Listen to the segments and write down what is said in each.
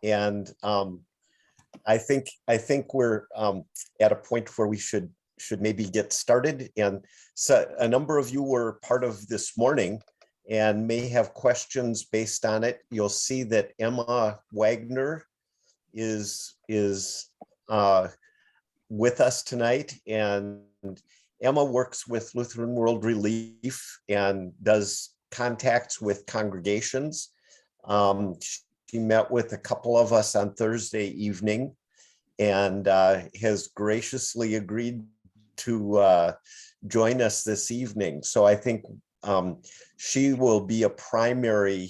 and I think we're at a point where we should maybe get started. And so a number of you were part of this morning and may have questions based on it. You'll see that Emma Wagner is with us tonight, and Emma works with Lutheran World Relief and does contacts with congregations. She met with a couple of us on Thursday evening and has graciously agreed to join us this evening. So I think she will be a primary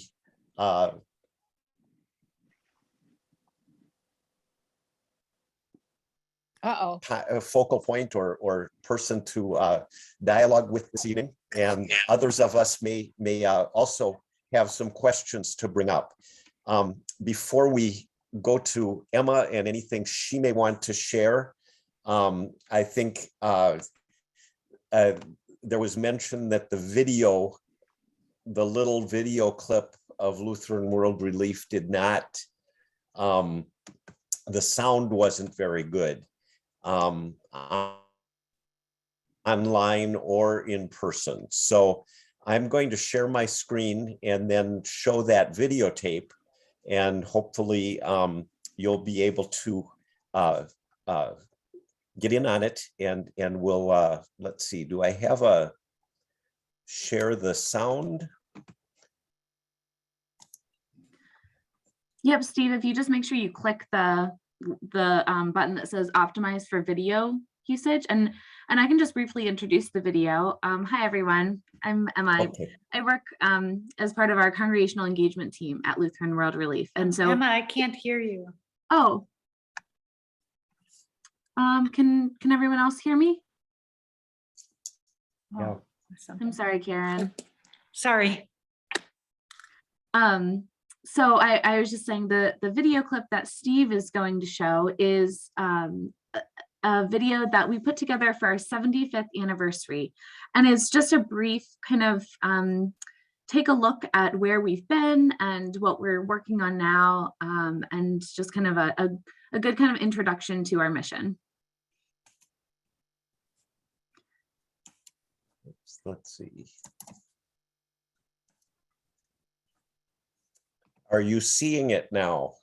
focal point or person to dialogue with this evening, and others of us may also have some questions to bring up. Before we go to Emma and anything she may want to share, I think there was mention that the little video clip of Lutheran World Relief did not, the sound wasn't very good. Online or in person. So I'm going to share my screen and then show that videotape, and hopefully you'll be able to get in on it, and we'll let's see, do I have a share the sound? Yep, Steve, if you just make sure you click the button that says optimize for video usage, and I can just briefly introduce the video. Hi everyone, I'm Emma. Okay. I work as part of our congregational engagement team at Lutheran World Relief, and so Emma, I can't hear you. Oh, can everyone else hear me? No. I'm sorry, Karen. Sorry. So I was just saying the video clip that Steve is going to show is a video that we put together for our 75th anniversary. And it's just a brief kind of take a look at where we've been and what we're working on now, and just kind of a good kind of introduction to our mission. Let's see. Are you seeing it now?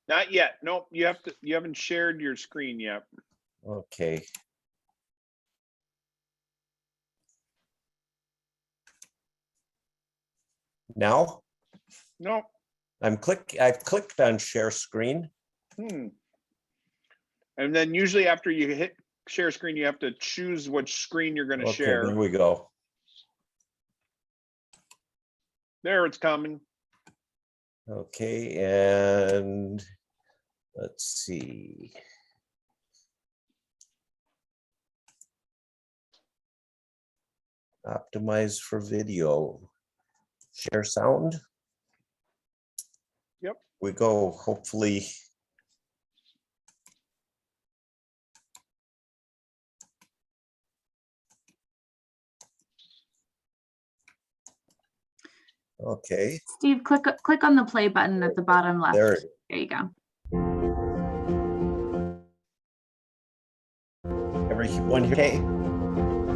Not yet. Nope. You haven't shared your screen yet. Okay. Now? Nope. I've clicked on share screen. And then usually after you hit share screen, you have to choose which screen you're going to share. There we go. There, it's coming. Okay, and let's see. Optimize for video. Share sound. Yep. We go, hopefully. Okay. Steve, click on the play button at the bottom left. There you go. Everyone okay?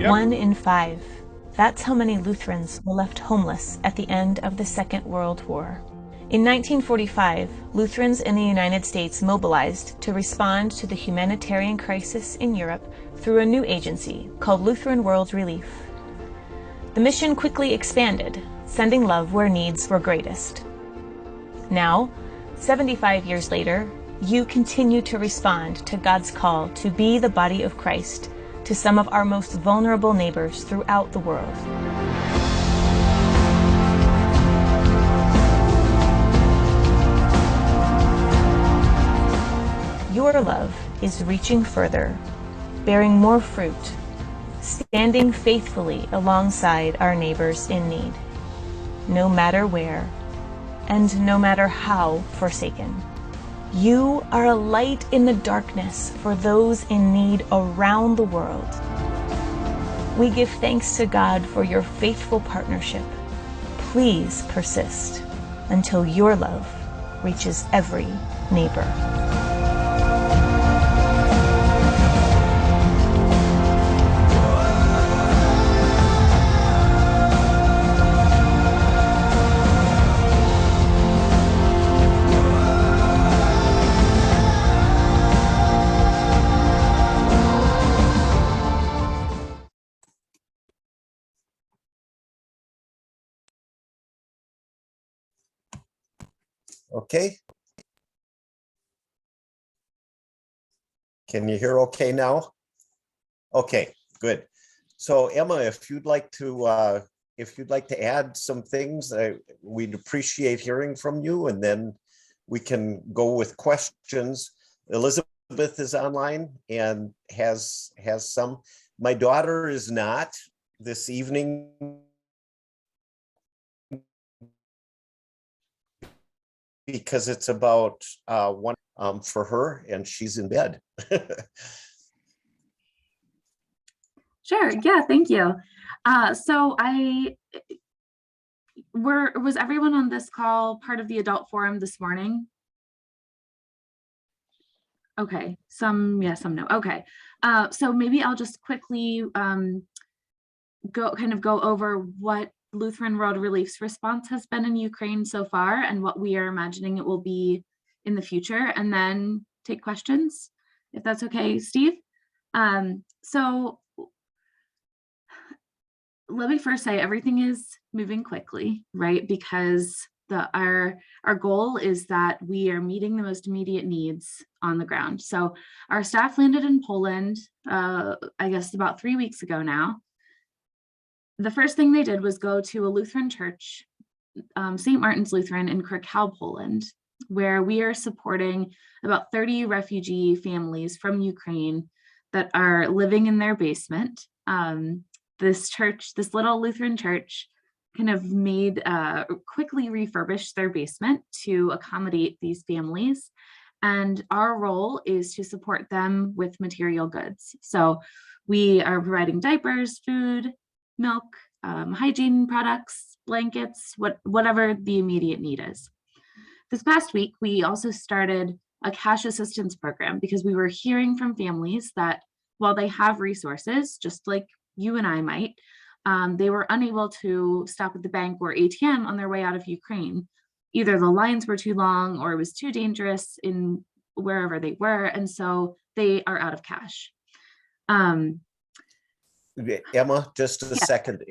Yep. 1 in 5. That's how many Lutherans were left homeless at the end of the Second World War. In 1945, Lutherans in the United States mobilized to respond to the humanitarian crisis in Europe through a new agency called Lutheran World Relief. The mission quickly expanded, sending love where needs were greatest. Now, 75 years later, you continue to respond to God's call to be the body of Christ to some of our most vulnerable neighbors throughout the world. Your love is reaching further, bearing more fruit, standing faithfully alongside our neighbors in need, no matter where, and no matter how forsaken. You are a light in the darkness for those in need around the world. We give thanks to God for your faithful partnership. Please persist until your love reaches every neighbor. Okay. Can you hear okay now? Okay, good. So Emma, if you'd like to add some things, we'd appreciate hearing from you, and then we can go with questions. Elizabeth is online and has some. My daughter is not this evening because it's about 1 for her and she's in bed. Sure. Yeah, thank you. So was everyone on this call part of the adult forum this morning? Okay, some yes, some no. Okay, so maybe I'll just quickly go over what Lutheran World Relief's response has been in Ukraine so far and what we are imagining it will be in the future, and then take questions, if that's okay, Steve. So let me first say everything is moving quickly, right? Because our goal is that we are meeting the most immediate needs on the ground. So our staff landed in Poland, I guess about 3 weeks ago now. The first thing they did was go to a Lutheran church, St. Martin's Lutheran in Krakow, Poland, where we are supporting about 30 refugee families from Ukraine that are living in their basement. This little Lutheran church kind of quickly refurbished their basement to accommodate these families. And our role is to support them with material goods. So we are providing diapers, food, milk, hygiene products, blankets, whatever the immediate need is. This past week, we also started a cash assistance program because we were hearing from families that while they have resources, just like you and I might, they were unable to stop at the bank or ATM on their way out of Ukraine. Either the lines were too long or it was too dangerous in wherever they were, and so they are out of cash. Emma, just a second.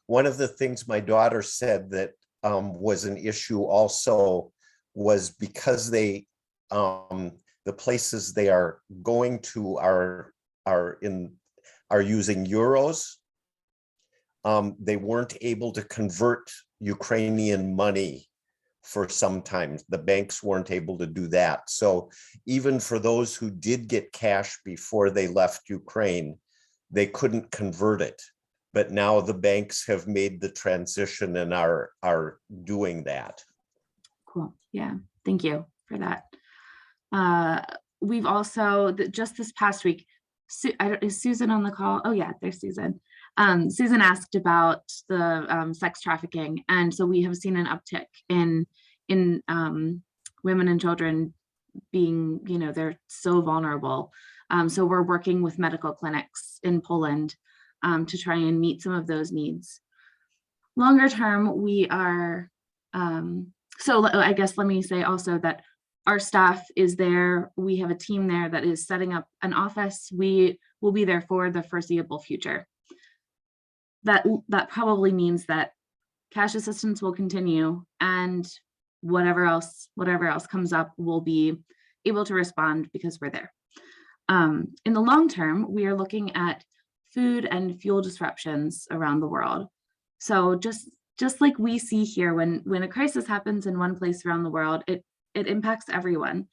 One of the things my daughter said that was an issue also was because the places they are going to are using euros. They weren't able to convert Ukrainian money for some time. The banks weren't able to do that. So even for those who did get cash before they left Ukraine, they couldn't convert it. But now the banks have made the transition and are doing that. Cool. Yeah, thank you for that. We've also, just this past week, is Susan on the call? Oh yeah, there's Susan. Susan asked about the sex trafficking, and so we have seen an uptick in women and children being, they're so vulnerable. So we're working with medical clinics in Poland to try and meet some of those needs. Longer term, we are, so I guess let me say also that our staff is there. We have a team there that is setting up an office. We will be there for the foreseeable future. That probably means that cash assistance will continue, and whatever else comes up, we'll be able to respond because we're there. In the long term, we are looking at food and fuel disruptions around the world. So just like we see here, when a crisis happens in one place around the world, it impacts everyone.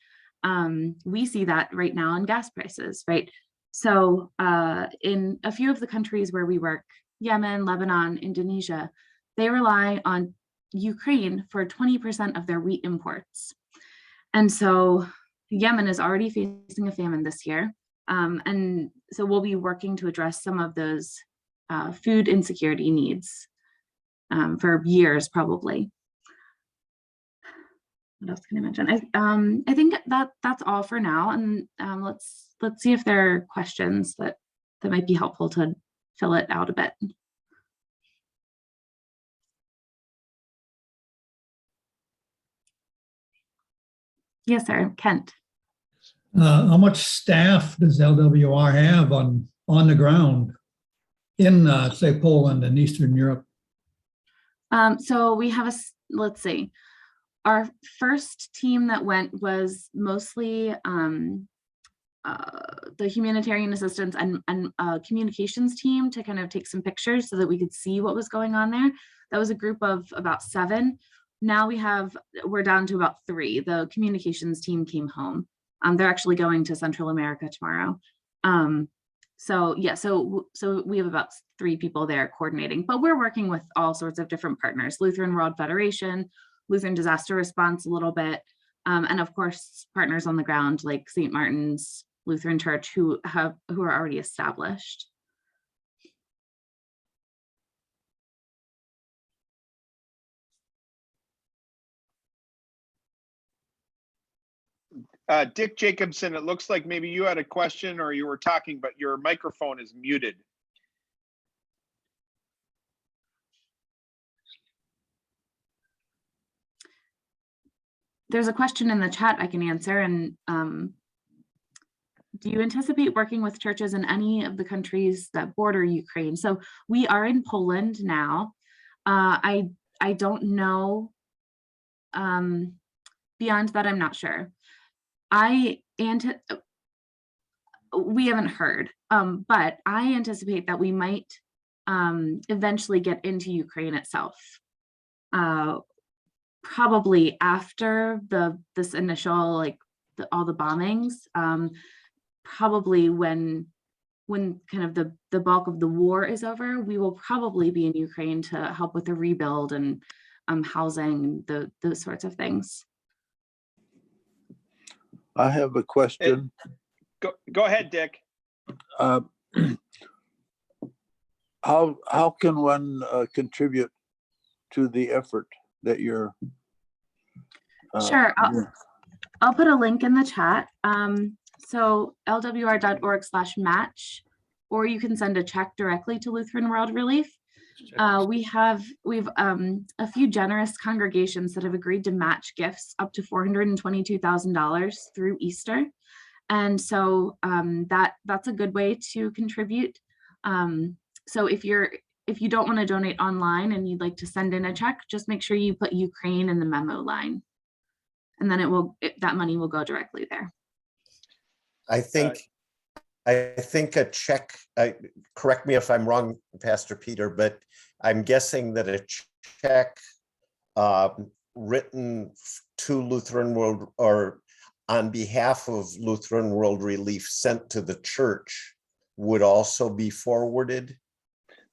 We see that right now in gas prices, right? So in a few of the countries where we work, Yemen, Lebanon, Indonesia, they rely on Ukraine for 20% of their wheat imports. And so Yemen is already facing a famine this year. And so we'll be working to address some of those food insecurity needs for years, probably. what else can I mention? I think that's all for now, and let's see if there are questions that might be helpful to fill it out a bit. Yes, sir, Kent. How much staff does LWR have on the ground in, say, Poland and Eastern Europe? So we have let's see. Our first team that went was mostly the humanitarian assistance and communications team to kind of take some pictures so that we could see what was going on there. That was a group of about 7. Now we're down to about 3. The communications team came home. They're actually going to Central America tomorrow. So yeah, so we have about 3 people there coordinating, but we're working with all sorts of different partners: Lutheran World Federation, Lutheran Disaster Response a little bit, and of course partners on the ground like St. Martin's Lutheran Church who are already established. Dick Jacobson, it looks like maybe you had a question or you were talking, but your microphone is muted. There's a question in the chat I can answer. And do you anticipate working with churches in any of the countries that border Ukraine? So we are in Poland now. I don't know. Beyond that, I'm not sure. We haven't heard, but I anticipate that we might eventually get into Ukraine itself. Probably after this initial, all the bombings, probably when kind of the bulk of the war is over, we will probably be in Ukraine to help with the rebuild and housing, those sorts of things. I have a question. Go ahead, Dick. How can one contribute to the effort that you're Sure, I'll put a link in the chat. So lwr.org/match, or you can send a check directly to Lutheran World Relief. We've a few generous congregations that have agreed to match gifts up to $422,000 through Easter. And so that's a good way to contribute. So if you don't want to donate online and you'd like to send in a check, just make sure you put Ukraine in the memo line, and then that money will go directly there. I think a check, correct me if I'm wrong, Pastor Peter, but I'm guessing that a check written to Lutheran World or on behalf of Lutheran World Relief sent to the church would also be forwarded.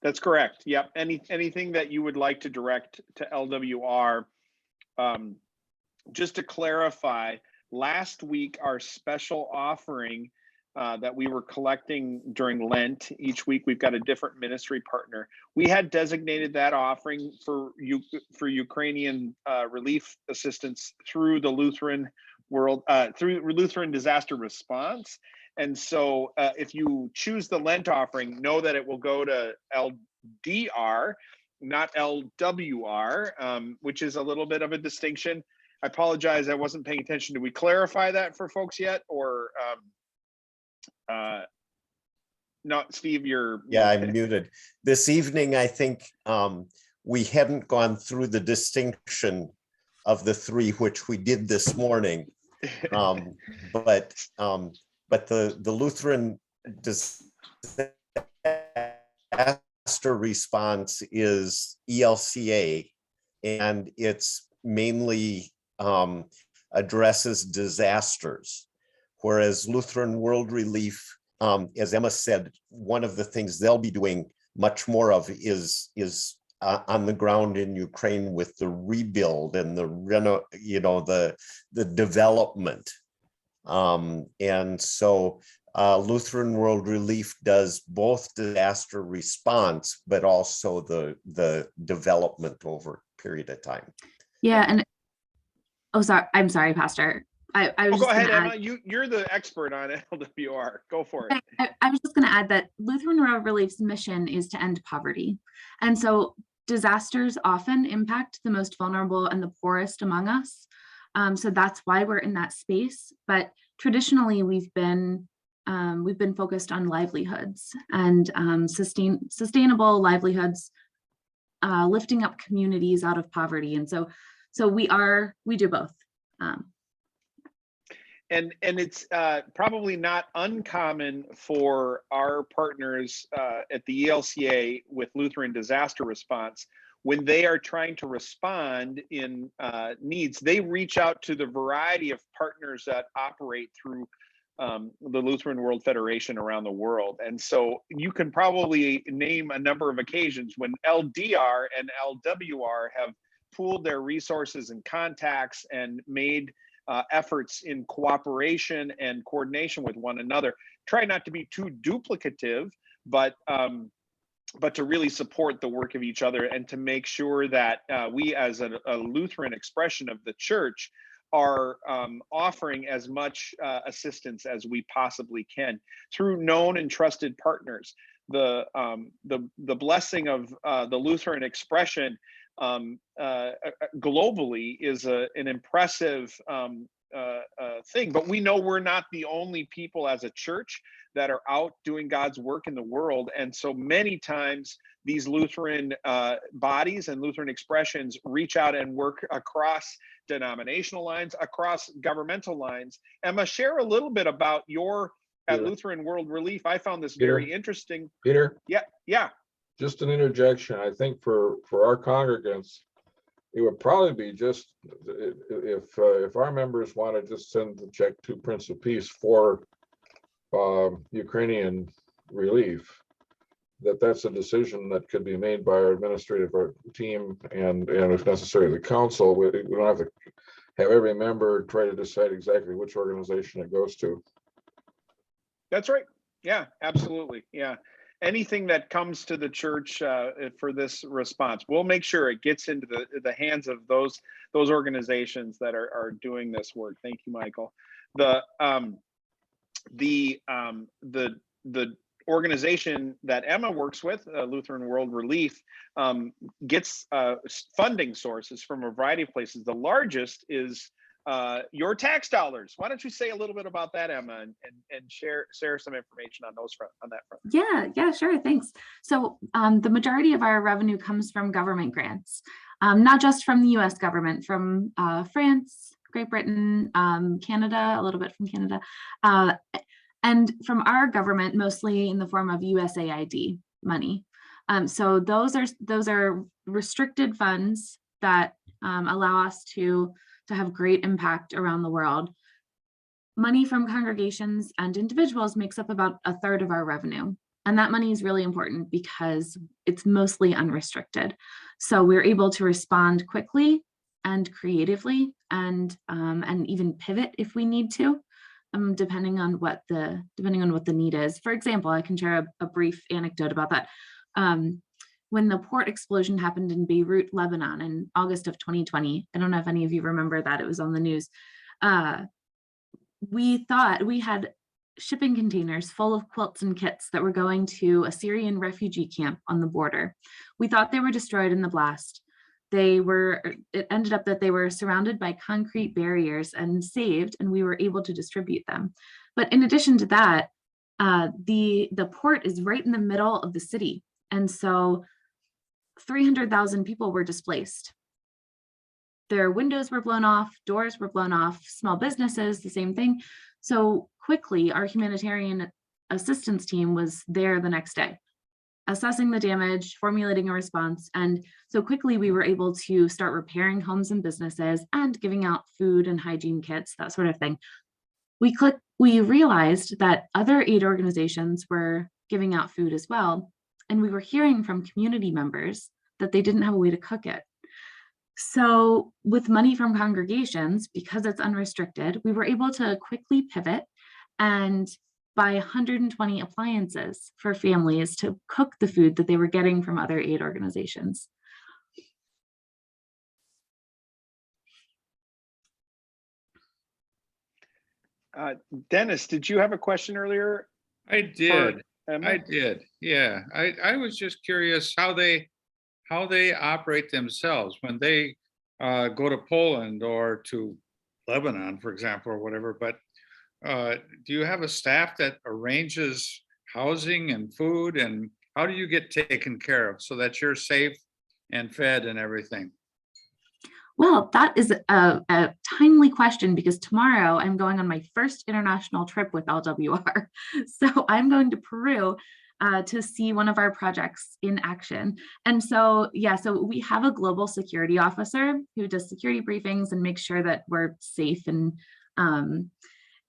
That's correct. Yep. Anything that you would like to direct to LWR. Just to clarify, last week, our special offering that we were collecting during Lent, each week we've got a different ministry partner. We had designated that offering for Ukrainian relief assistance through the Lutheran through Lutheran Disaster Response. And so if you choose the Lent offering, know that it will go to LDR, not LWR, which is a little bit of a distinction. I apologize, I wasn't paying attention. Did we clarify that for folks yet? Or no, Steve, you're... Yeah, I'm muted. This evening, I think we hadn't gone through the distinction of the 3, which we did this morning. But the Lutheran Disaster Response is ELCA, and it's mainly addresses disasters, whereas Lutheran World Relief, as Emma said, one of the things they'll be doing much more of is on the ground in Ukraine with the rebuild and the development. And so Lutheran World Relief does both disaster response, but also the development over a period of time. Yeah, and Oh, sorry. I'm sorry, Pastor. I was Go just going ahead, to add. Emma. You're the expert on LWR. Go for it. I was just going to add that Lutheran World Relief's mission is to end poverty. And so disasters often impact the most vulnerable and the poorest among us. So that's why we're in that space. But traditionally, we've been focused on livelihoods and sustainable livelihoods, lifting up communities out of poverty. And so we do both. And it's probably not uncommon for our partners at the ELCA with Lutheran Disaster Response, when they are trying to respond in needs, they reach out to the variety of partners that operate through the Lutheran World Federation around the world. And so you can probably name a number of occasions when LDR and LWR have pooled their resources and contacts and made efforts in cooperation and coordination with one another. Try not to be too duplicative, but to really support the work of each other and to make sure that we as a Lutheran expression of the church are offering as much assistance as we possibly can through known and trusted partners. The blessing of the Lutheran expression globally is an impressive thing, but we know we're not the only people as a church that are out doing God's work in the world. And so many times these Lutheran bodies and Lutheran expressions reach out and work across denominational lines, across governmental lines. Emma, share a little bit about your at Lutheran World Relief. I found this very interesting. Peter? Yeah. Just an interjection. I think for our congregants, it would probably be just if our members want to just send the check to Prince of Peace for Ukrainian relief, that's a decision that could be made by our administrative team and if necessary the council. We don't have to have every member try to decide exactly which organization it goes to. That's right. Yeah, absolutely. Yeah. Anything that comes to the church for this response, we'll make sure it gets into the hands of those organizations that are doing this work. Thank you, Michael. The organization that Emma works with, Lutheran World Relief, gets funding sources from a variety of places. The largest is your tax dollars. Why don't you say a little bit about that, Emma, and share some information on that front? Yeah, sure. Thanks. So the majority of our revenue comes from government grants, not just from the US government, from France, Great Britain, Canada, a little bit from Canada, and from our government, mostly in the form of USAID money. So those are restricted funds that allow us to have great impact around the world. Money from congregations and individuals makes up about a third of our revenue. And that money is really important because it's mostly unrestricted. So we're able to respond quickly and creatively and even pivot if we need to, depending on what the need is. For example, I can share a brief anecdote about that. When the port explosion happened in Beirut, Lebanon in August of 2020, I don't know if any of you remember that, it was on the news. We thought we had shipping containers full of quilts and kits that were going to a Syrian refugee camp on the border. We thought they were destroyed in the blast. It ended up that they were surrounded by concrete barriers and saved, and we were able to distribute them. But in addition to that, the port is right in the middle of the city. And so 300,000 people were displaced. Their windows were blown off, doors were blown off, small businesses, the same thing. So quickly, our humanitarian assistance team was there the next day, assessing the damage, formulating a response. And so quickly we were able to start repairing homes and businesses and giving out food and hygiene kits, that sort of thing. We realized that other aid organizations were giving out food as well. And we were hearing from community members that they didn't have a way to cook it. So with money from congregations, because it's unrestricted, we were able to quickly pivot and buy 120 appliances for families to cook the food that they were getting from other aid organizations. Dennis, did you have a question earlier? I did. Emma? I did. Yeah. I was just curious how they operate themselves when they go to Poland or to Lebanon, for example, or whatever. But do you have a staff that arranges housing and food, and how do you get taken care of so that you're safe and fed and everything? Well, that is a timely question, because tomorrow I'm going on my first international trip with LWR. So I'm going to Peru to see one of our projects in action. And so, yeah, so we have a global security officer who does security briefings and makes sure that we're safe. And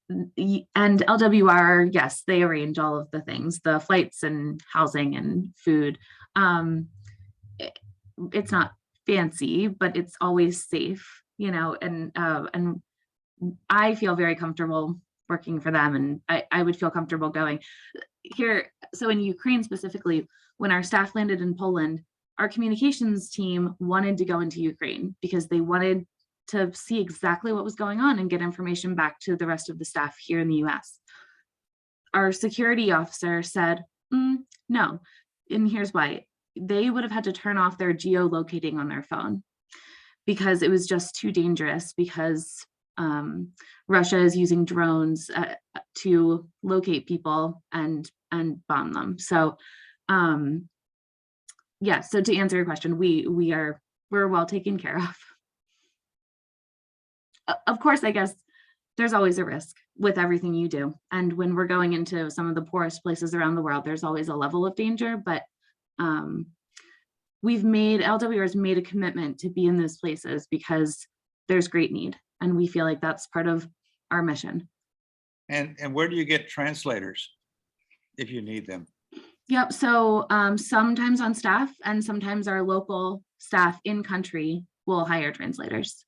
LWR, yes, they arrange all of the things, the flights and housing and food. It's not fancy, but it's always safe, you know, and I feel very comfortable working for them, and I would feel comfortable going here. So in Ukraine specifically, when our staff landed in Poland, our communications team wanted to go into Ukraine because they wanted to see exactly what was going on and get information back to the rest of the staff here in the US. Our security officer said, no, and here's why. They would have had to turn off their geolocating on their phone because it was just too dangerous, because Russia is using drones to locate people and bomb them. So yeah, so to answer your question, we're well taken care of. Of course, I guess there's always a risk with everything you do. And when we're going into some of the poorest places around the world, there's always a level of danger, but LWR has made a commitment to be in those places because there's great need. And we feel like that's part of our mission. And where do you get translators if you need them? Yep, so sometimes on staff, and sometimes our local staff in country will hire translators.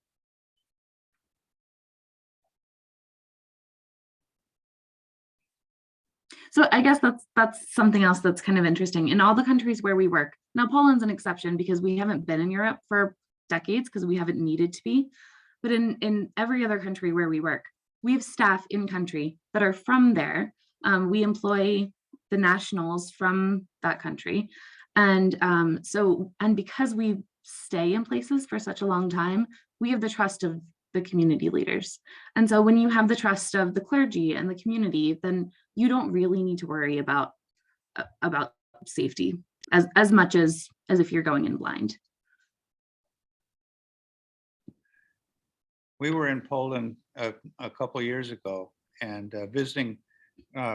So I guess that's something else that's kind of interesting. In all the countries where we work, now Poland's an exception because we haven't been in Europe for decades because we haven't needed to be. But in every other country where we work, we have staff in country that are from there. We employ the nationals from that country. And because we stay in places for such a long time, we have the trust of the community leaders. And so when you have the trust of the clergy and the community, then you don't really need to worry about safety as much as if you're going in blind. We were in Poland a couple years ago and visiting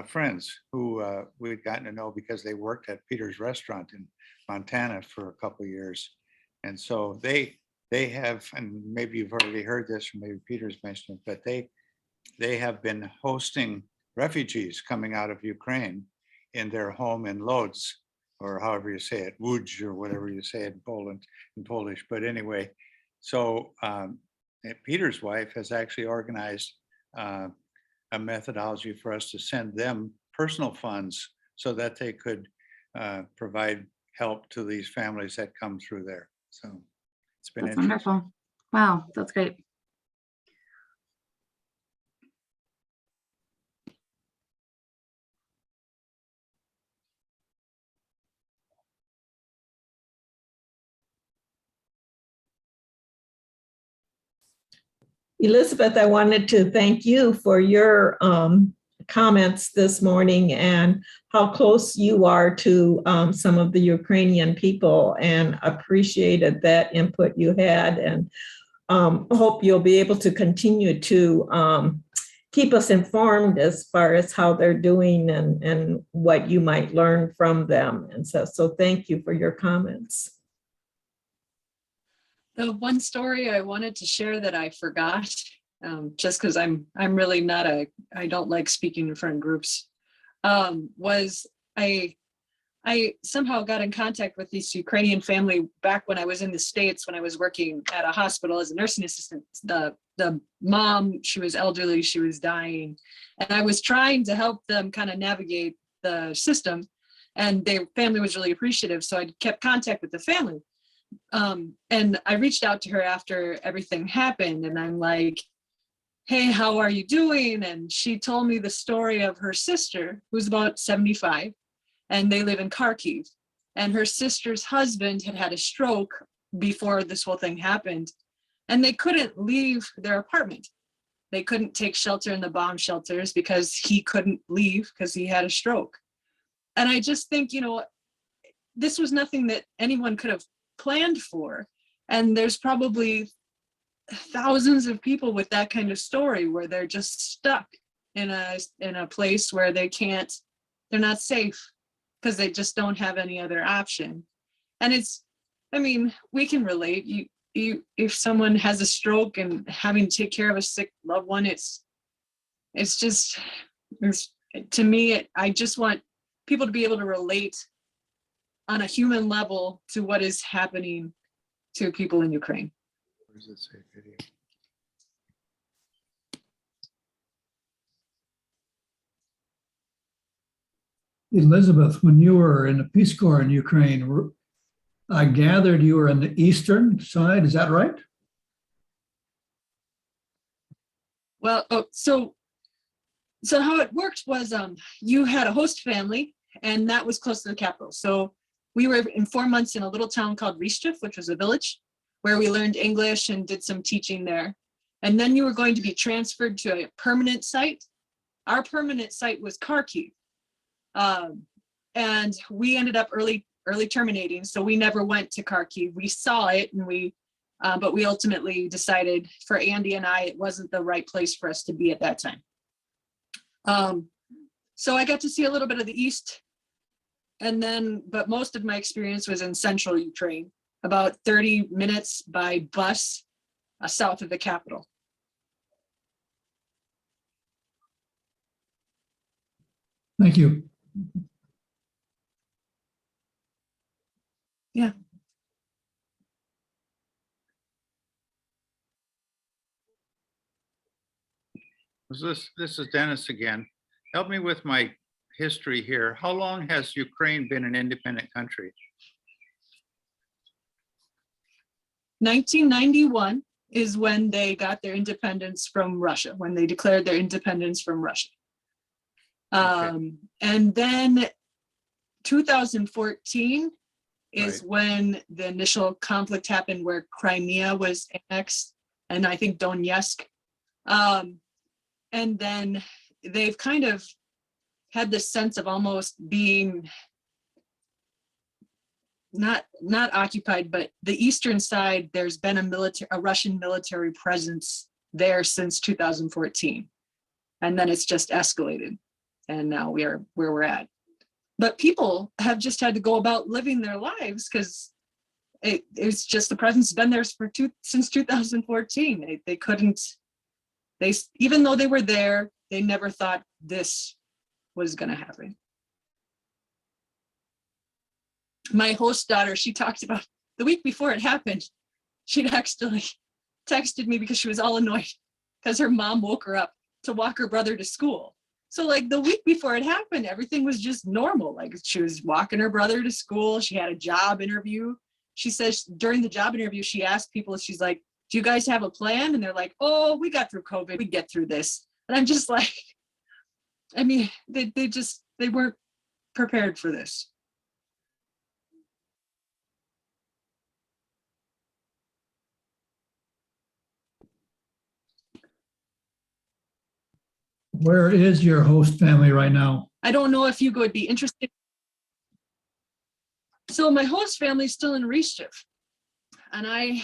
friends who we'd gotten to know because they worked at Peter's restaurant in Montana for a couple years. And so they have, and maybe you've already heard this, or maybe Peter's mentioned it, but they have been hosting refugees coming out of Ukraine in their home in Lodz, or however you say it, Łódź, or whatever you say it in Poland, in Polish. But anyway, so Peter's wife has actually organized a methodology for us to send them personal funds so that they could provide help to these families that come through there. So it's been That's wonderful. Wow, that's great. Elizabeth, I wanted to thank you for your comments this morning and how close you are to some of the Ukrainian people, and appreciated that input you had, and hope you'll be able to continue to keep us informed as far as how they're doing and what you might learn from them. And so thank you for your comments. The one story I wanted to share that I forgot, just because I'm really not I don't like speaking in front of groups, was I somehow got in contact with this Ukrainian family back when I was in the States, when I was working at a hospital as a nursing assistant. The mom, she was elderly, she was dying, and I was trying to help them kind of navigate the system, and their family was really appreciative, so I kept contact with the family. And I reached out to her after everything happened, and I'm like, hey, how are you doing? And she told me the story of her sister, who's about 75, and they live in Kharkiv. And her sister's husband had had a stroke before this whole thing happened, and they couldn't leave their apartment. They couldn't take shelter in the bomb shelters because he couldn't leave because he had a stroke. And I just think, you know, this was nothing that anyone could have planned for. And there's probably thousands of people with that kind of story where they're just stuck in a place where they're not safe because they just don't have any other option. And I mean, we can relate. If someone has a stroke and having to take care of a sick loved one, to me, I just want people to be able to relate on a human level to what is happening to people in Ukraine. Where does it say video? Elizabeth, when you were in the Peace Corps in Ukraine, I gathered you were on the eastern side. Is that right? Well, so how it worked was you had a host family, and that was close to the capital. So we were in 4 months in a little town called Rishchev, which was a village, where we learned English and did some teaching there. And then you were going to be transferred to a permanent site. Our permanent site was Kharkiv. And we ended up early terminating, so we never went to Kharkiv. We saw it, and but we ultimately decided, for Andy and I, it wasn't the right place for us to be at that time. So I got to see a little bit of the east, but most of my experience was in central Ukraine, about 30 minutes by bus south of the capital. Thank you. Yeah. This is Dennis again. Help me with my history here. How long has Ukraine been an independent country? 1991 is when they got their independence from Russia, when they declared their independence from Russia. Okay. And then 2014 is Right. when the initial conflict happened, where Crimea was annexed, and I think Donetsk. And then they've kind of had this sense of almost being not occupied, but the eastern side, there's been a Russian military presence there since 2014. And then it's just escalated. And now we are where we're at. But people have just had to go about living their lives because it's just the presence has been there since 2014. They couldn't, even though they were there, they never thought this was going to happen. My host daughter, she talked about the week before it happened, she'd actually texted me because she was all annoyed because her mom woke her up to walk her brother to school. So like the week before it happened, everything was just normal. Like she was walking her brother to school. She had a job interview. She says during the job interview, she asked people, she's like, do you guys have a plan? And they're like, oh, we got through COVID. We get through this. And I'm just like, I mean, they weren't prepared for this. Where is your host family right now? I don't know if you would be interested. So my host family is still in Rishchev. And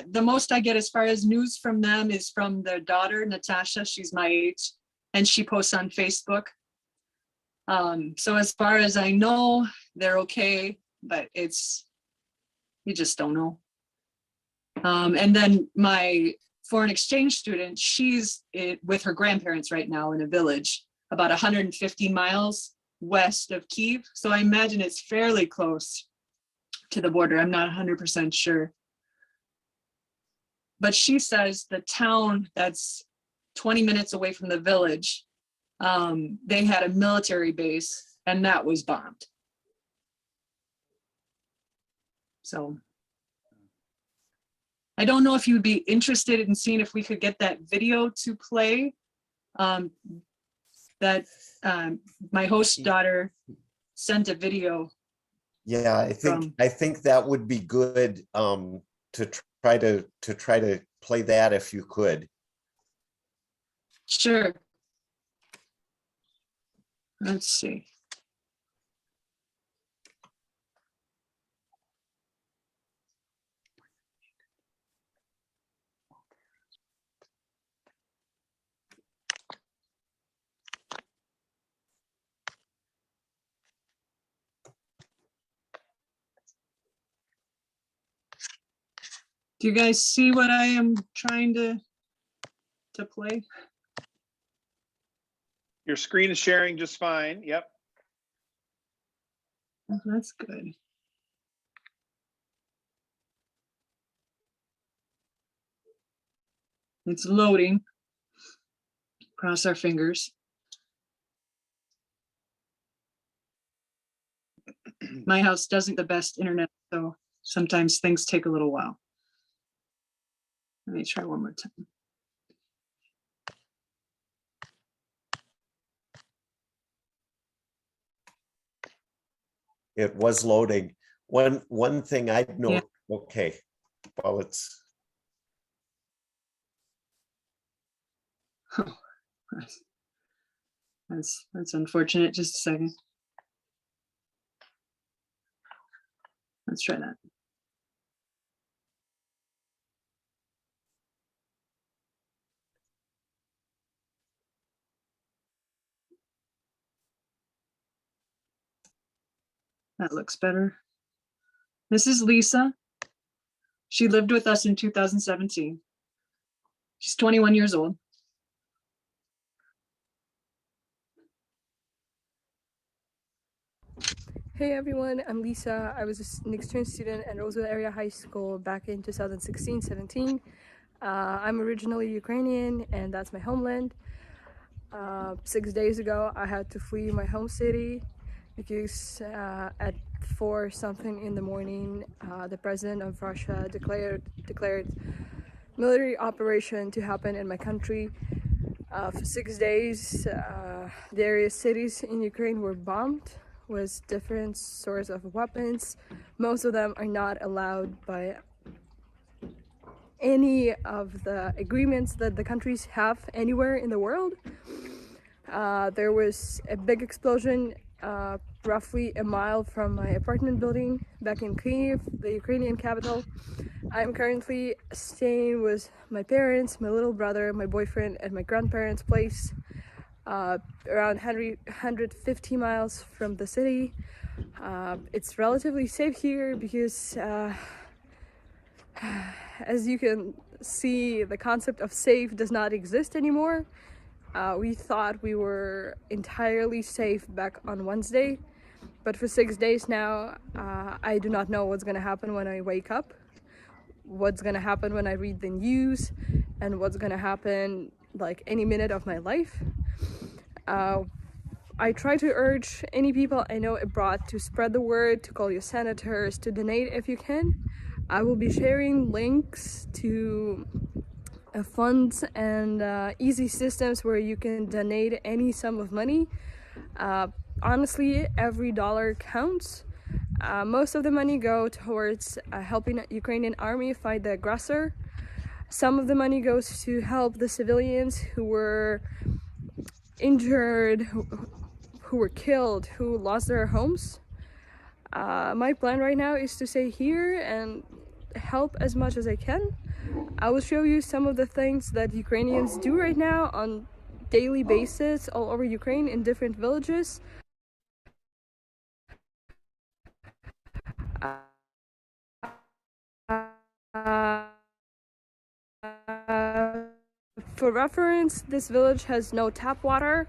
the most I get as far as news from them is from their daughter, Natasha. She's my age, and she posts on Facebook. So as far as I know, they're okay, but you just don't know. And then my foreign exchange student, she's with her grandparents right now in a village about 150 miles west of Kyiv. So I imagine it's fairly close to the border. I'm not 100% sure. But she says the town that's 20 minutes away from the village, they had a military base and that was bombed. I don't know if you'd be interested in seeing if we could get that video to play. My host daughter sent a video. Yeah, I think that would be good to try to play that if you could. Sure. Let's see. Do you guys see what I am trying to play? Your screen is sharing just fine. Yep. Oh, that's good. It's loading. Cross our fingers. My house doesn't have the best internet, so sometimes things take a little while. Let me try one more time. It was loading. One thing I'd note. Yeah. Okay, well, it's. Oh, that's unfortunate. Just a second. Let's try that. That looks better. This is Lisa. She lived with us in 2017. She's 21 years old. Hey everyone, I'm Lisa. I was an exchange student at Roseville Area High School back in 2016-17. I'm originally Ukrainian and that's my homeland. 6 days ago I had to flee my home city because at 4 something in the morning the president of Russia declared military operation to happen in my country. For 6 days the various cities in Ukraine were bombed with different sorts of weapons. Most of them are not allowed by any of the agreements that the countries have anywhere in the world. There was a big explosion roughly a mile from my apartment building back in Kyiv, the Ukrainian capital. I'm currently staying with my parents, my little brother, my boyfriend at my grandparents' place. Around 150 miles from the city. It's relatively safe here because as you can see, the concept of safe does not exist anymore. We thought we were entirely safe back on Wednesday, but for 6 days now I do not know what's gonna happen when I wake up, what's gonna happen when I read the news, and what's gonna happen like any minute of my life. I try to urge any people I know abroad to spread the word, to call your senators, to donate if you can. I will be sharing links to funds and easy systems where you can donate any sum of money. Honestly, every dollar counts. Most of the money go towards helping the Ukrainian army fight the aggressor. Some of the money goes to help the civilians who were injured, who were killed, who lost their homes. My plan right now is to stay here and help as much as I can. I will show you some of the things that Ukrainians do right now on daily basis all over Ukraine in different villages. For reference, this village has no tap water,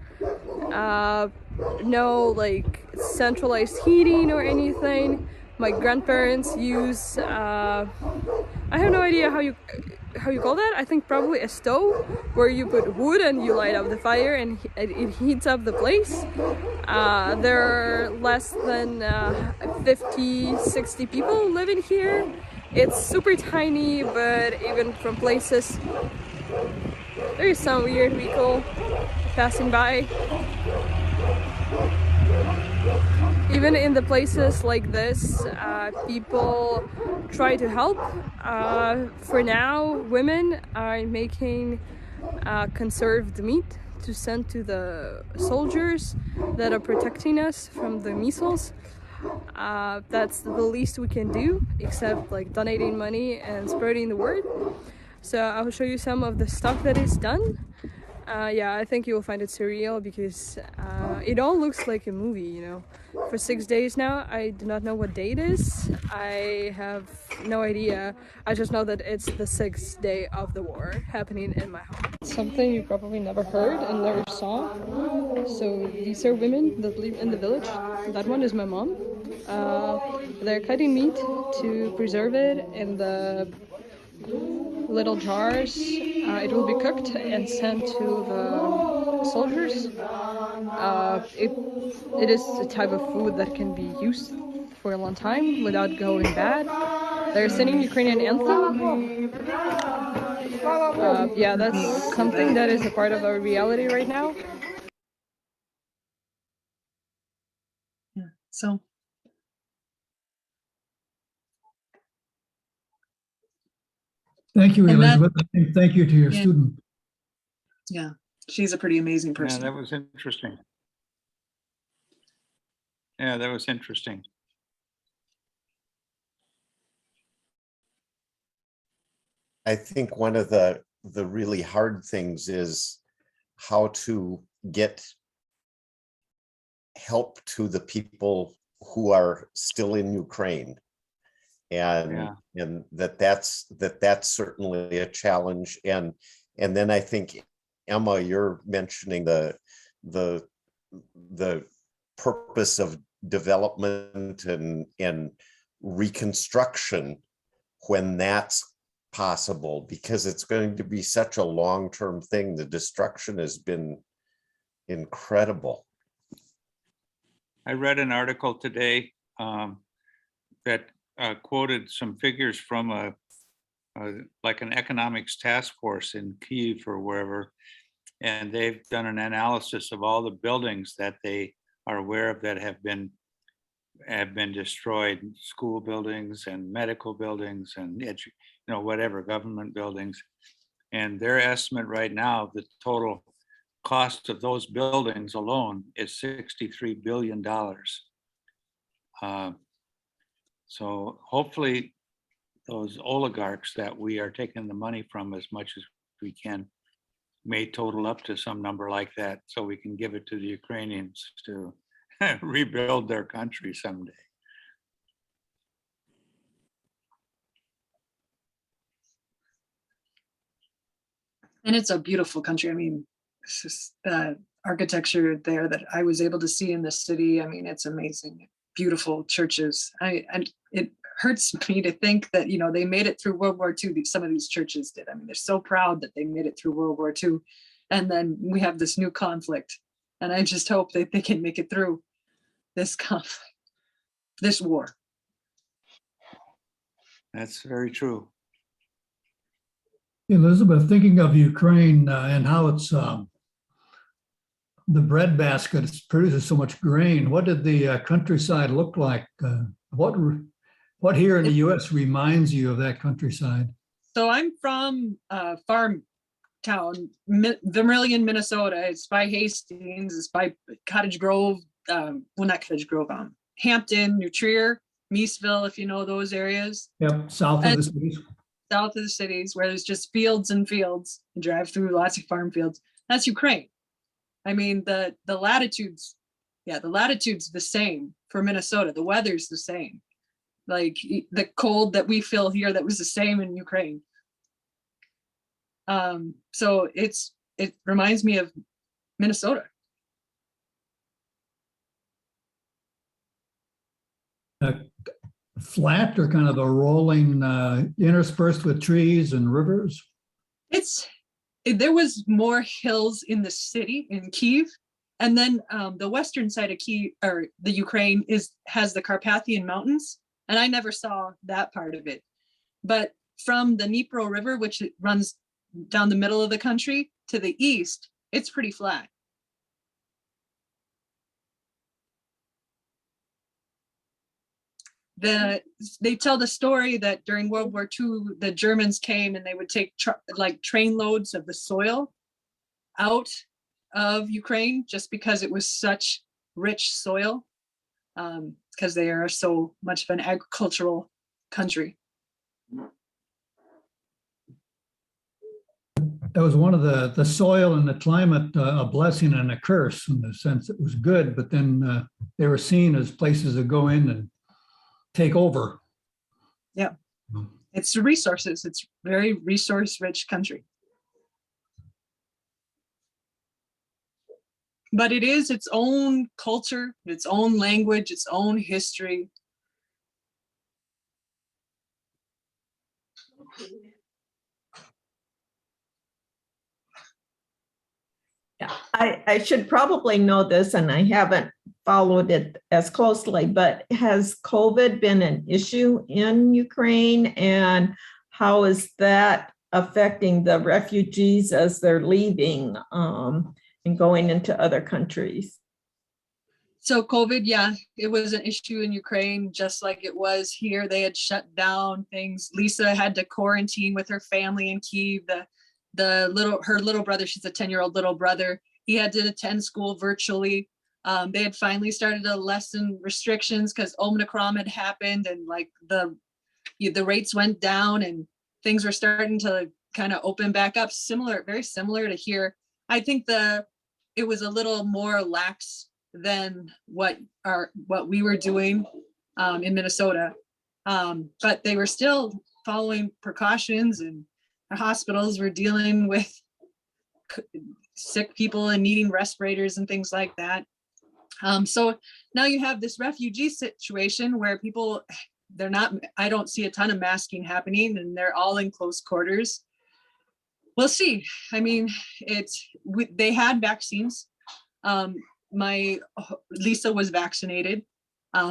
no like centralized heating or anything. My grandparents use I have no idea how you call that. I think probably a stove where you put wood and you light up the fire and it heats up the place. There are less than 50-60 people living here. It's super tiny, but even from places, there is some weird vehicle passing by. Even in the places like this, people try to help. For now, women are making conserved meat to send to the soldiers that are protecting us from the measles. That's the least we can do, except like donating money and spreading the word. So I'll show you some of the stuff that is done. Yeah, I think you will find it surreal because it all looks like a movie, you know. For 6 days now, I do not know what day it is. I have no idea. I just know that it's the 6th day of the war happening in my home. Something you probably never heard and never saw. So these are women that live in the village. That one is my mom. They're cutting meat to preserve it in the little jars. It will be cooked and sent to the soldiers. It is a type of food that can be used for a long time without going bad. They're singing Ukrainian anthem. Yeah, that's something that is a part of our reality right now. Yeah. So Thank you, And that- Elizabeth. And thank you to your Yeah. student. yeah, she's a pretty amazing Yeah, person. that was interesting. Yeah, that was interesting. I think one of the really hard things is how to get help to the people who are still in Ukraine. And that's certainly a challenge. And then I think, Emma, you're mentioning the purpose of development and reconstruction when that's possible, because it's going to be such a long-term thing. The destruction has been incredible. I read an article today that quoted some figures from like an economics task force in Kyiv or wherever, and they've done an analysis of all the buildings that they are aware of that have been destroyed, school buildings and medical buildings and whatever, government buildings. And their estimate right now, the total cost of those buildings alone is $63 billion. So hopefully those oligarchs that we are taking the money from as much as we can may total up to some number like that, so we can give it to the Ukrainians to rebuild their country someday. And it's a beautiful country. I mean, it's just architecture there that I was able to see in the city. I mean, it's amazing. Beautiful churches. And it hurts me to think that, they made it through World War II. Some of these churches did. I mean, they're so proud that they made it through World War II. And then we have this new conflict. And I just hope that they can make it through this conflict, this war. That's very true. Elizabeth, thinking of Ukraine and how it's the breadbasket produces so much grain, what did the countryside look like? What here in the U.S. reminds you of that countryside? So I'm from a farm town, Vermilion, Minnesota. It's by Hastings. It's by Cottage Grove. Well, not Cottage Grove. Hampton, New Trier, Meesville, if you know those areas. Yep, south of the cities. South of the cities, where there's just fields and fields. You drive through lots of farm fields. That's Ukraine. I mean, the latitudes, the latitude's the same for Minnesota. The weather's the same. Like the cold that we feel here, that was the same in Ukraine. So it reminds me of Minnesota. Flat or kind of a rolling, interspersed with trees and rivers? There was more hills in the city in Kyiv, and then the western side of Kyiv, or the Ukraine, has the Carpathian Mountains, and I never saw that part of it. But from the Dnipro River, which runs down the middle of the country to the east, it's pretty flat. They tell the story that during World War II, the Germans came and they would take like train loads of the soil out of Ukraine just because it was such rich soil, because they are so much of an agricultural country. That was one of the soil and the climate, a blessing and a curse in the sense it was good, but then they were seen as places to go in and take over. Yeah, it's the resources. It's very resource rich country. But it is its own culture, its own language, its own history. Yeah, I should probably know this, and I haven't followed it as closely, but has COVID been an issue in Ukraine, and how is that affecting the refugees as they're leaving and going into other countries? So COVID, yeah, it was an issue in Ukraine, just like it was here. They had shut down things. Lisa had to quarantine with her family in Kyiv. Her little brother, she's a 10-year-old little brother, he had to attend school virtually. They had finally started to lessen restrictions because Omicron had happened, and like the rates went down and things were starting to kind of open back up, very similar to here. I think it was a little more lax than what we were doing in Minnesota. But they were still following precautions, and our hospitals were dealing with sick people and needing respirators and things like that. So now you have this refugee situation where I don't see a ton of masking happening, and they're all in close quarters. We'll see. I mean, they had vaccines. Lisa was vaccinated.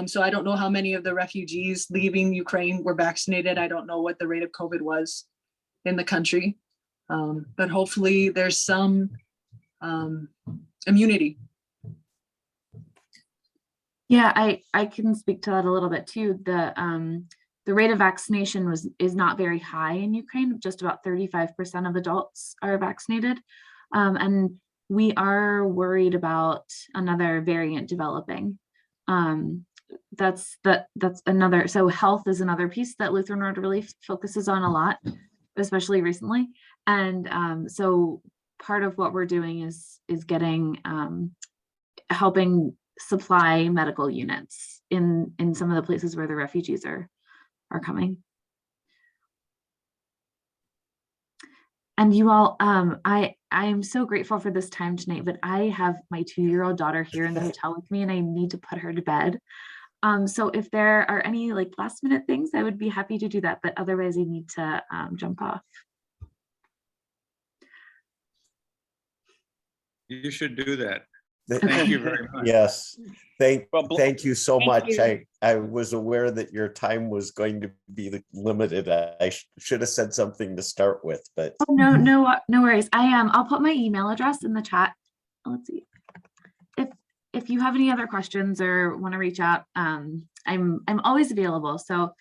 So I don't know how many of the refugees leaving Ukraine were vaccinated. I don't know what the rate of COVID was in the country. But hopefully there's some immunity. Yeah, I can speak to that a little bit too. The rate of vaccination is not very high in Ukraine. Just about 35% of adults are vaccinated. And we are worried about another variant developing. That's another, so health is another piece that Lutheran World Relief focuses on a lot, especially recently. And so part of what we're doing is getting, helping supply medical units in some of the places where the refugees are coming. And you all, I am so grateful for this time tonight, but I have my 2-year-old daughter here in the hotel with me, and I need to put her to bed. So if there are any like last minute things, I would be happy to do that, but otherwise I need to jump off. You should do that. Thank you very much. Yes, thank you so much. you. I was aware that your time was going to be limited. I should have said something to start with, but Oh, no worries. I'll put my email address in the chat. Let's see. If you have any other questions or want to reach out, I'm always available. So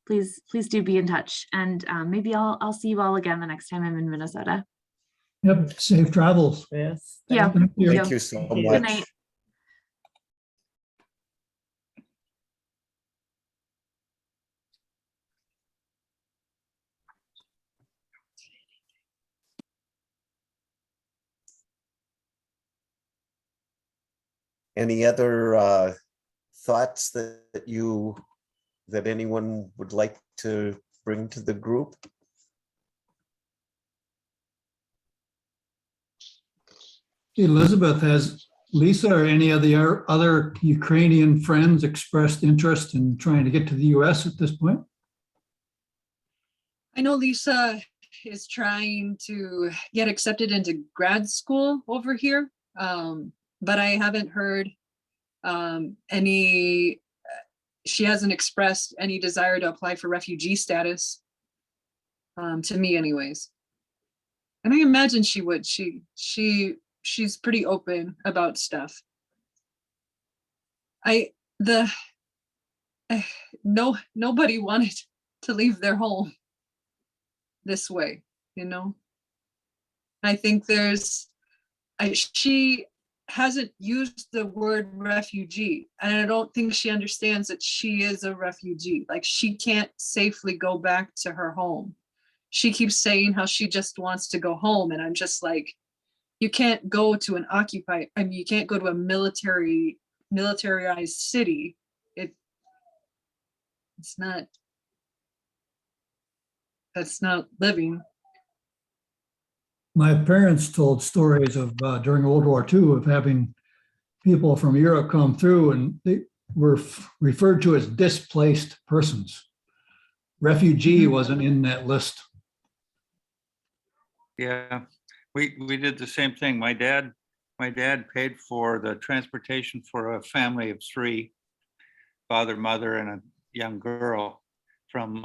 please do be in touch, and maybe I'll see you all again the next time I'm in Minnesota. Yep, safe travels. Yes. Yeah. Thank you. thank you so you. Good much. night. Any other thoughts that anyone would like to bring to the group? Elizabeth, has Lisa or any of the other Ukrainian friends expressed interest in trying to get to the US at this point? I know Lisa is trying to get accepted into grad school over here, but I haven't heard any she hasn't expressed any desire to apply for refugee status, to me anyways. And I imagine she would. She's pretty open about stuff. Nobody wanted to leave their home this way, you know. I think she hasn't used the word refugee, and I don't think she understands that she is a refugee. Like, she can't safely go back to her home. She keeps saying how she just wants to go home, and I'm just like, you can't go to an occupied, I mean, you can't go to a militarized city. That's not living. My parents told stories of during World War II of having people from Europe come through, and they were referred to as displaced persons. Refugee wasn't in that list. Yeah, we did the same thing. My dad paid for the transportation for a family of 3, father, mother, and a young girl from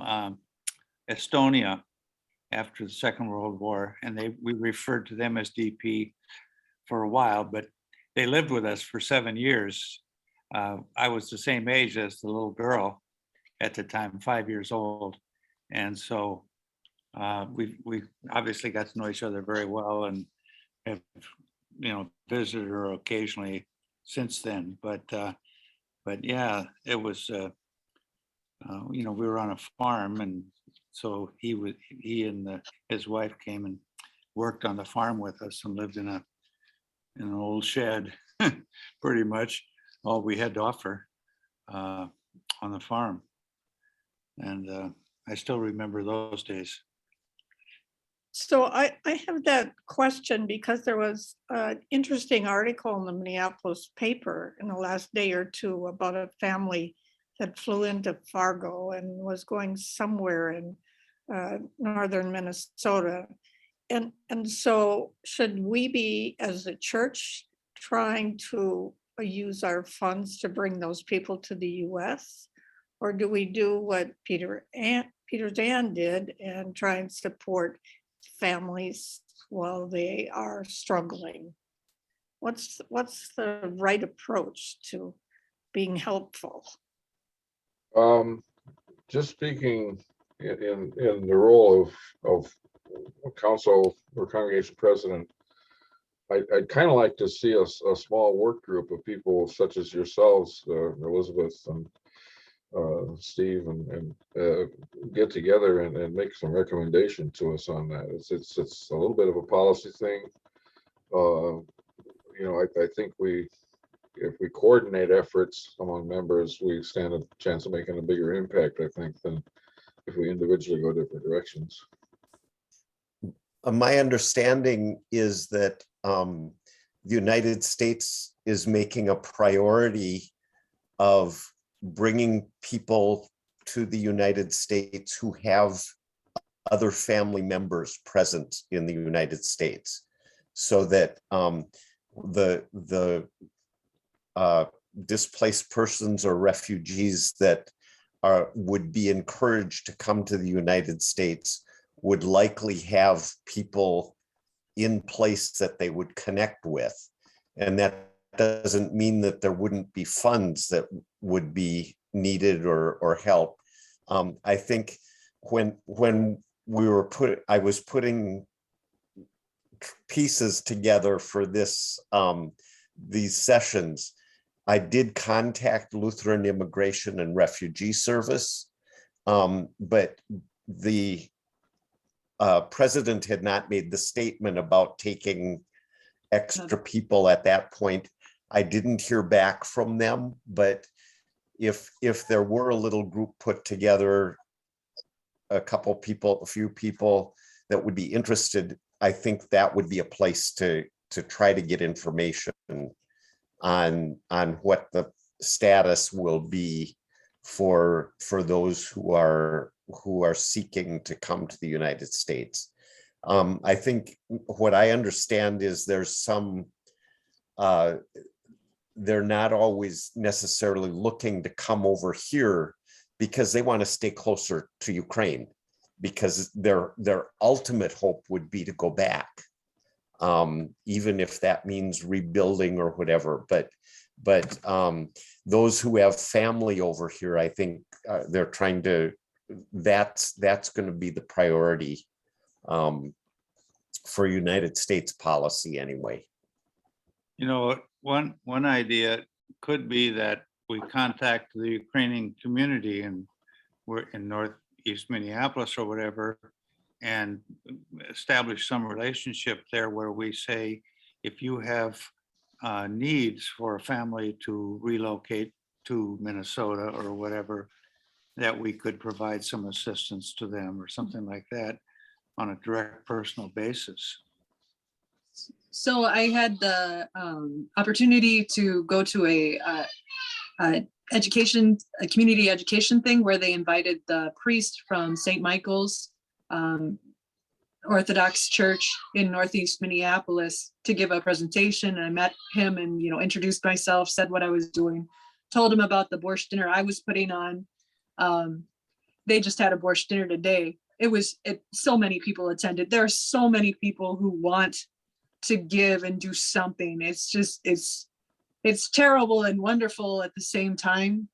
Estonia after the Second World War, and we referred to them as DP for a while, but they lived with us for 7 years. I was the same age as the little girl at the time, 5 years old, and so we obviously got to know each other very well, and have, you know, visited her occasionally since then. But yeah, it was you know, we were on a farm, and so he and his wife came and worked on the farm with us and lived in an old shed, pretty much all we had to offer on the farm. And I still remember those days. So I have that question because there was an interesting article in the Minneapolis paper in the last day or two about a family that flew into Fargo and was going somewhere in northern Minnesota. And so should we be, as a church, trying to use our funds to bring those people to the US? Or do we do what Peter Dan did and try and support families while they are struggling? What's the right approach to being helpful? Just speaking in the role of council or congregation president, I'd kind of like to see a small work group of people such as yourselves, Elizabeth and Steve, and get together and make some recommendation to us on that. It's a little bit of a policy thing. You know, I think if we coordinate efforts among members, we stand a chance of making a bigger impact, I think, than if we individually go different directions. My understanding is that the United States is making a priority of bringing people to the United States who have other family members present in the United States, so that the displaced persons or refugees that would be encouraged to come to the United States would likely have people in place that they would connect with. And that doesn't mean that there wouldn't be funds that would be needed or help. I think when I was putting pieces together for this, these sessions, I did contact Lutheran Immigration and Refugee Service, but the president had not made the statement about taking extra people at that point. I didn't hear back from them, but if there were a little group put together, a few people that would be interested, I think that would be a place to try to get information on what the status will be for those who are seeking to come to the United States. I think what I understand is there's they're not always necessarily looking to come over here because they want to stay closer to Ukraine, because their ultimate hope would be to go back, even if that means rebuilding or whatever. But those who have family over here, I think they're trying to, that's going to be the priority for United States policy anyway. You know, one idea could be that we contact the Ukrainian community, and we're in Northeast Minneapolis or whatever, and establish some relationship there where we say, if you have needs for a family to relocate to Minnesota or whatever, that we could provide some assistance to them or something like that on a direct personal basis. So I had the opportunity to go to a community education thing where they invited the priest from St. Michael's Orthodox Church in Northeast Minneapolis to give a presentation. And I met him and, introduced myself, said what I was doing, told him about the borscht dinner I was putting on. They just had a borscht dinner today. So many people attended. There are so many people who want to give and do something. It's terrible and wonderful at the same time.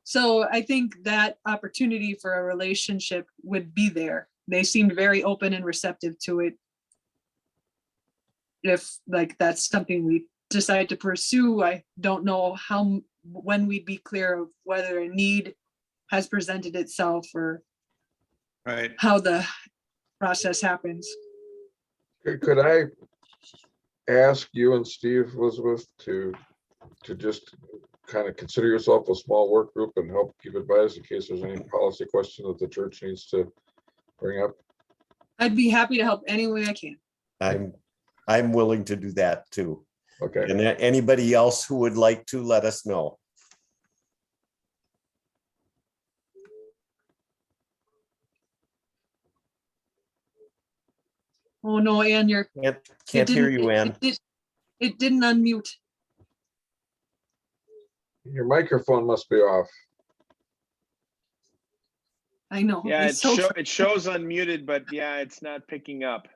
So I think that opportunity for a relationship would be there. They seemed very open and receptive to it. If that's something we decide to pursue, I don't know when we'd be clear of whether a need has presented itself or right, how the process happens. Could I ask you and Steve, Elizabeth, to just kind of consider yourself a small work group and help keep advised in case there's any policy question that the church needs to bring up? I'd be happy to help any way I can. I'm willing to do that too. Okay. And anybody else who would like to, let us know. Oh no, Ann, Can't hear you, Ann. It didn't unmute. Your microphone must be off. I know. Yeah, it's so it shows unmuted, but yeah, it's not picking up.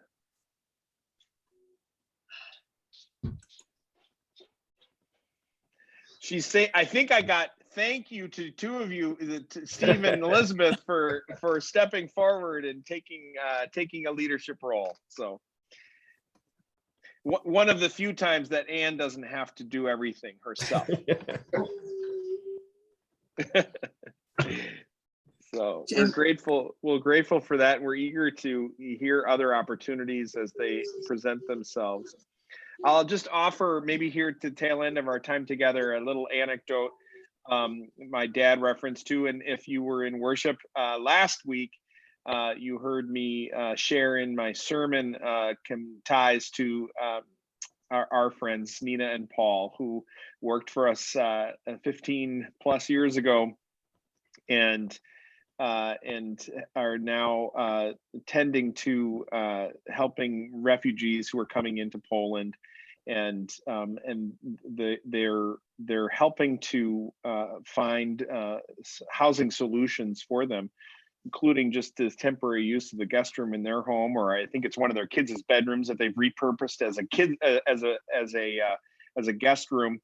She's saying, I think I got thank you to two of you, Steve and Elizabeth, for stepping forward and taking a leadership role. So one of the few times that Ann doesn't have to do everything herself. So we're grateful for that. And we're eager to hear other opportunities as they present themselves. I'll just offer, maybe here at the tail end of our time together, a little anecdote my dad referenced to. And if you were in worship last week, you heard me share in my sermon ties to our friends, Nina and Paul, who worked for us 15 plus years ago and are now tending to helping refugees who are coming into Poland, and they're helping to find housing solutions for them, including just the temporary use of the guest room in their home, or I think it's one of their kids' bedrooms that they've repurposed as a guest room.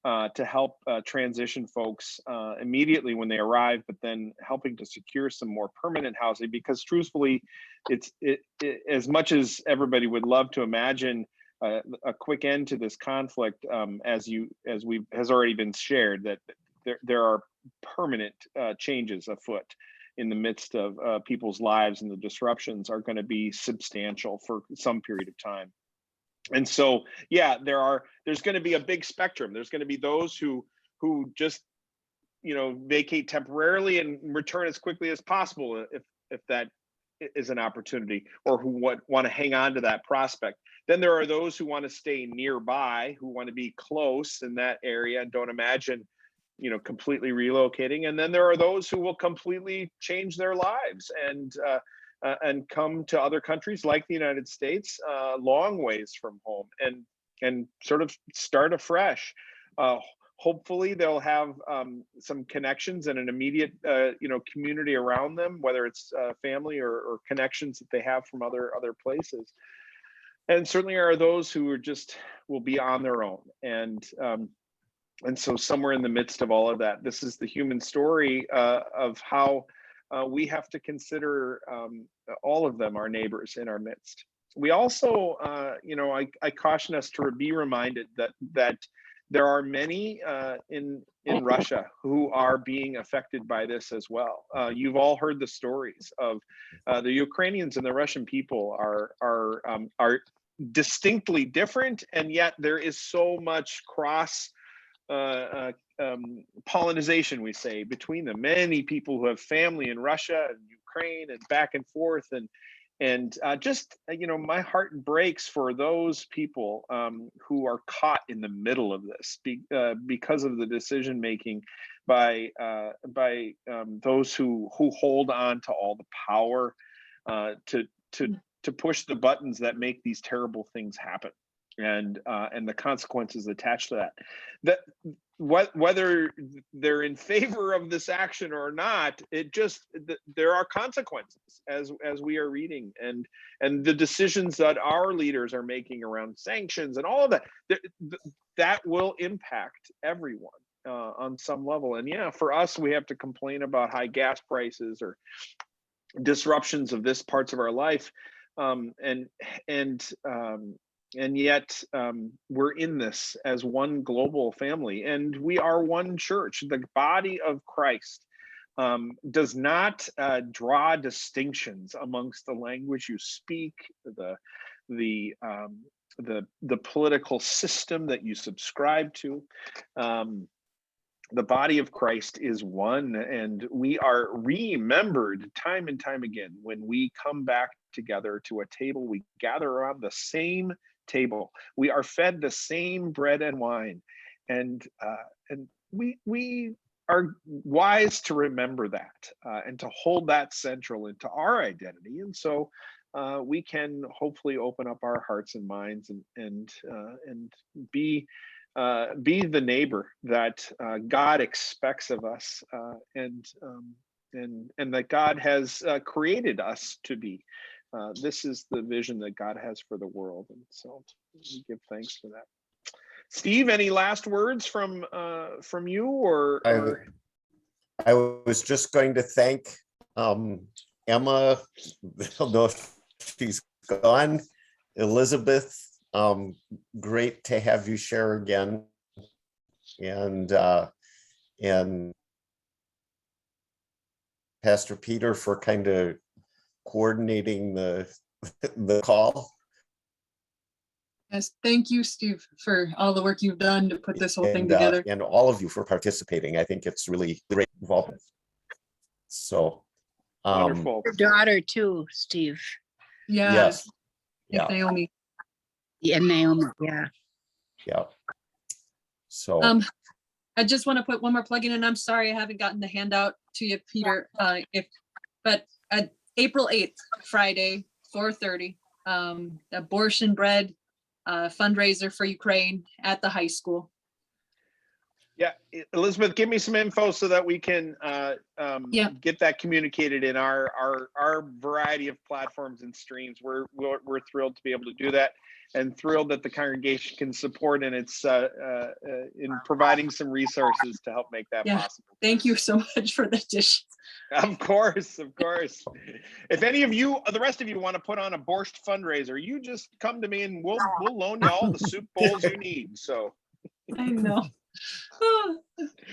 To help transition folks immediately when they arrive, but then helping to secure some more permanent housing, because truthfully, it as much as everybody would love to imagine a quick end to this conflict, as has already been shared, that there are permanent changes afoot in the midst of people's lives, and the disruptions are going to be substantial for some period of time. And so, yeah, there's going to be a big spectrum. There's going to be those who just, vacate temporarily and return as quickly as possible if that is an opportunity, or who want to hang on to that prospect. Then there are those who want to stay nearby, who want to be close in that area and don't imagine, completely relocating. And then there are those who will completely change their lives and come to other countries like the United States, long ways from home, and sort of start afresh. Hopefully they'll have some connections and an immediate community around them, whether it's family or connections that they have from other places. And certainly are those who are will be on their own. And so somewhere in the midst of all of that, this is the human story of how we have to consider all of them, our neighbors in our midst. We also, I caution us to be reminded that there are many in Russia who are being affected by this as well. You've all heard the stories of the Ukrainians and the Russian people are distinctly different, and yet there is so much cross pollinization, we say, between them. Many people who have family in Russia and Ukraine and back and forth, and my heart breaks for those people who are caught in the middle of this because of the decision making by those who hold on to all the power to push the buttons that make these terrible things happen, and the consequences attached to that. Whether they're in favor of this action or not, there are consequences as we are reading, and the decisions that our leaders are making around sanctions and all of that, that will impact everyone on some level. And yeah, for us, we have to complain about high gas prices or disruptions of this parts of our life, and yet we're in this as one global family, and we are one church. The body of Christ does not draw distinctions amongst the language you speak, the political system that you subscribe to. The body of Christ is one, and we are remembered time and time again when we come back together to a table. We gather around the same table. We are fed the same bread and wine, and we are wise to remember that and to hold that central into our identity. And so we can hopefully open up our hearts and minds and be the neighbor that God expects of us, and that God has created us to be. This is the vision that God has for the world, and so we give thanks for that. Steve, any last words from you, or? I was just going to thank Emma. I don't know if she's gone. Elizabeth, great to have you share again, and Pastor Peter for kind of coordinating the call. Yes, thank you, Steve, for all the work you've done to put this whole thing together. And all of you for participating. I think it's really great involvement. So wonderful. Your daughter too, Steve. Yeah. Yes. Yeah. Naomi. Yeah, Naomi. Yeah. Yeah. So I just want to put one more plug in, and I'm sorry I haven't gotten the handout to you, Peter. But April 8th, Friday, 4:30, abortion bread fundraiser for Ukraine at the high school. Yeah, Elizabeth, give me some info so that we can get that communicated in our variety of platforms and streams. We're thrilled to be able to do that, and thrilled that the congregation can support in its in providing some resources to help make that possible. Thank you so much for the dish. Of course. If any of you, the rest of you, want to put on a borscht fundraiser, you just come to me and we'll loan you all the soup bowls you need. So I know.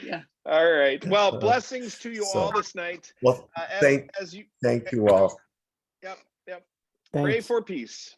Yeah. All right. Well, blessings to you all this night. Well, thank you all. Yep. Thanks. Pray for peace.